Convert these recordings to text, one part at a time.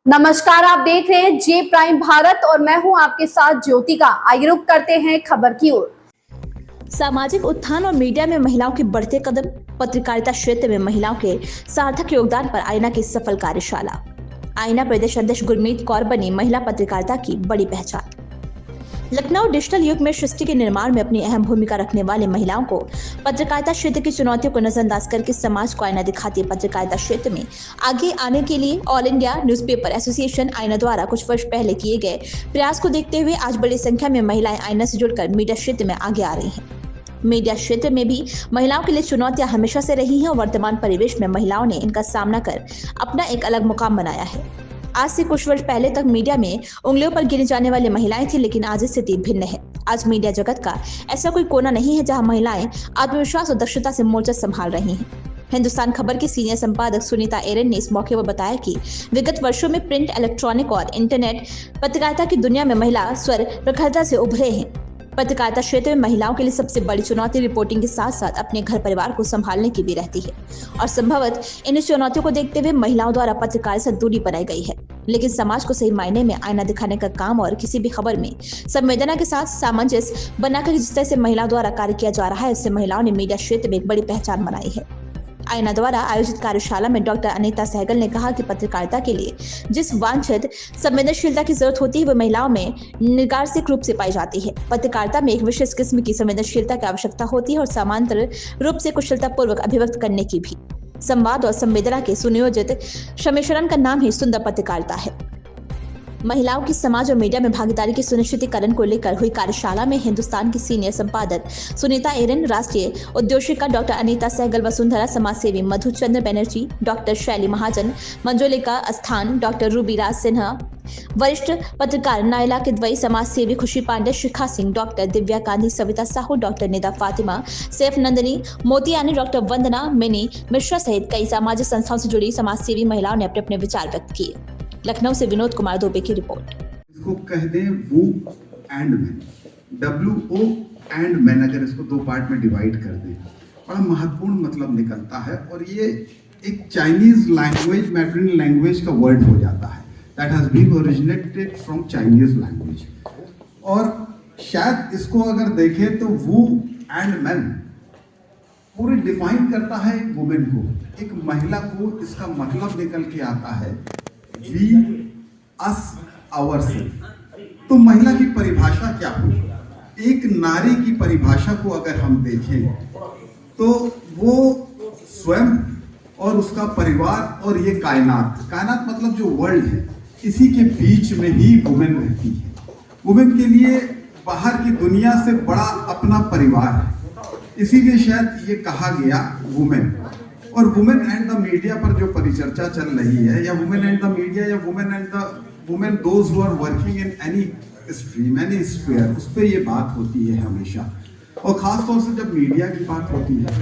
नमस्कार, आप देख रहे हैं जे प्राइम भारत और मैं हूं आपके साथ ज्योतिका। आइए रुक करते हैं खबर की ओर। सामाजिक उत्थान और मीडिया में महिलाओं के बढ़ते कदम, पत्रकारिता क्षेत्र में महिलाओं के सार्थक योगदान पर आईना की सफल कार्यशाला। आईना प्रदेश अध्यक्ष गुरमीत कौर बनी महिला पत्रकारिता की बड़ी पहचान। लखनऊ डिजिटल युग में सृष्टि के निर्माण में अपनी अहम भूमिका रखने वाली महिलाओं को पत्रकारिता क्षेत्र की चुनौतियों को नजरअंदाज करके समाज को आईना दिखाती है। पत्रकारिता क्षेत्र में आगे आने के लिए ऑल इंडिया न्यूज़पेपर एसोसिएशन आईना द्वारा कुछ वर्ष पहले किए गए प्रयास को देखते हुए आज बड़ी संख्या में महिलाएं आईना से जुड़कर मीडिया क्षेत्र में आगे आ रही हैं। मीडिया क्षेत्र में भी महिलाओं के लिए चुनौतियां हमेशा से रही हैं और वर्तमान परिवेश में महिलाओं ने इनका सामना कर अपना एक अलग मुकाम बनाया है। आज से कुछ वर्ष पहले तक मीडिया में उंगलियों पर गिनी जाने वाली महिलाएं थी, लेकिन आज स्थिति भिन्न है। आज मीडिया जगत का ऐसा कोई कोना नहीं है जहां महिलाएं आत्मविश्वास और दक्षता से मोर्चा संभाल रही हैं। हिंदुस्तान खबर की सीनियर संपादक सुनीता एरन ने इस मौके पर बताया कि विगत वर्षों में प्रिंट, इलेक्ट्रॉनिक और इंटरनेट पत्रकारिता की दुनिया में महिला स्वर प्रखरता से उभरे हैं। पत्रकारिता क्षेत्र में महिलाओं के लिए सबसे बड़ी चुनौती रिपोर्टिंग के साथ साथ अपने घर परिवार को संभालने की भी रहती है और संभवतः इन चुनौतियों को देखते हुए महिलाओं द्वारा पत्रकारिता से दूरी बनाई गई है। लेकिन समाज को सही मायने में आईना दिखाने का काम और किसी भी खबर में संवेदना के साथ सामंजस्य बनाकर जिस तरह से महिलाओं द्वारा कार्य किया जा रहा है, उससे महिलाओं ने मीडिया क्षेत्र में एक बड़ी पहचान बनाई है। आईना द्वारा आयोजित कार्यशाला में डॉक्टर अनीता सहगल ने कहा कि पत्रकारिता के लिए जिस वांछित संवेदनशीलता की जरूरत होती है वो महिलाओं में निर्गासिक रूप से पाई जाती है। पत्रकारिता में एक विशेष किस्म की संवेदनशीलता की आवश्यकता होती है और समांतर रूप से कुशलता पूर्वक अभिव्यक्त करने की भी। संवाद और संवेदना के सुनियोजित सम्मिश्रण का नाम ही सुंदर पत्रकारिता है। महिलाओं की समाज और मीडिया में भागीदारी के सुनिश्चितीकरण को लेकर हुई कार्यशाला में हिंदुस्तान की सीनियर संपादक सुनीता एरन, राष्ट्रीय उद्योजिका डॉक्टर अनीता सहगल, वसुंधरा समाजसेवी मधुचंद्र बनर्जी, डॉक्टर शैली महाजन, मंजुलिका अस्थान, डॉक्टर रूबी राज सिन्हा, वरिष्ठ पत्रकार नायला किदवई, समाजसेवी Khushi Pandey, Shikha Singh, doctor Divya Gandhi, Savita Sahu, doctor Nida Fatima, Saif Nandini Motiani, doctor Vandana Mini Mishra सहित कई सामाजिक संस्थाओं से जुड़ी समाजसेवी महिलाओं ने अपने अपने विचार व्यक्त किए। लखनऊ से विनोद कुमार दुबे की रिपोर्ट। इसको कह दें woo and man, WO and man, अगर इसको दो पार्ट में डिवाइड कर दें, बड़ा महत्वपूर्ण मतलब निकलता है और ये एक चाइनीज लैंग्वेज, मैट्रिन लैंग्वेज का वर्ड हो जाता है। That has been originated from Chinese language. और शायद इसको अगर देखें तो वू एंड मैन पूरी डिफाइन करता है एक वुमेन को, एक महिला को। इसका मतलब निकल के आता है वी, अस, आवरसेल्फ। तो महिला की परिभाषा क्या हुई? एक नारी की परिभाषा को अगर हम देखें तो वो स्वयं और उसका परिवार और ये कायनात, कायनात मतलब जो वर्ल्ड है, इसी के बीच में ही वुमेन रहती है। वुमेन के लिए बाहर की दुनिया से बड़ा अपना परिवार है, इसीलिए शायद ये कहा गया वुमेन। और वुमेन एंड द मीडिया पर जो परिचर्चा चल रही है, या वुमेन एंड द मीडिया, या women and the women those who are working in any stream, any sphere, उस पर ये बात होती है हमेशा। और खास तौर से जब मीडिया की बात होती है,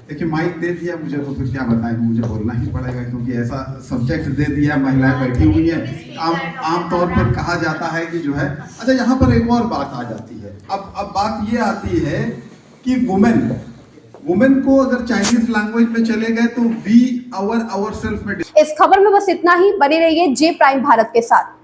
देखिए माइक दे दिया मुझे तो फिर क्या बताएं, मुझे बोलना ही पड़ेगा क्योंकि ऐसा सब्जेक्ट दे दिया, महिलाएं बैठी हुई हैं। आम तौर पर कहा जाता है कि जो है, अच्छा यहाँ पर एक और बात आ जाती है। अब बात ये आती है कि वुमेन को अगर चाइनीज लैंग्वेज में चले गए तो वी, आवर, आवरसेल्फ में। इस खबर में बस इतना ही। बने रहिए जे प्राइम भारत के साथ।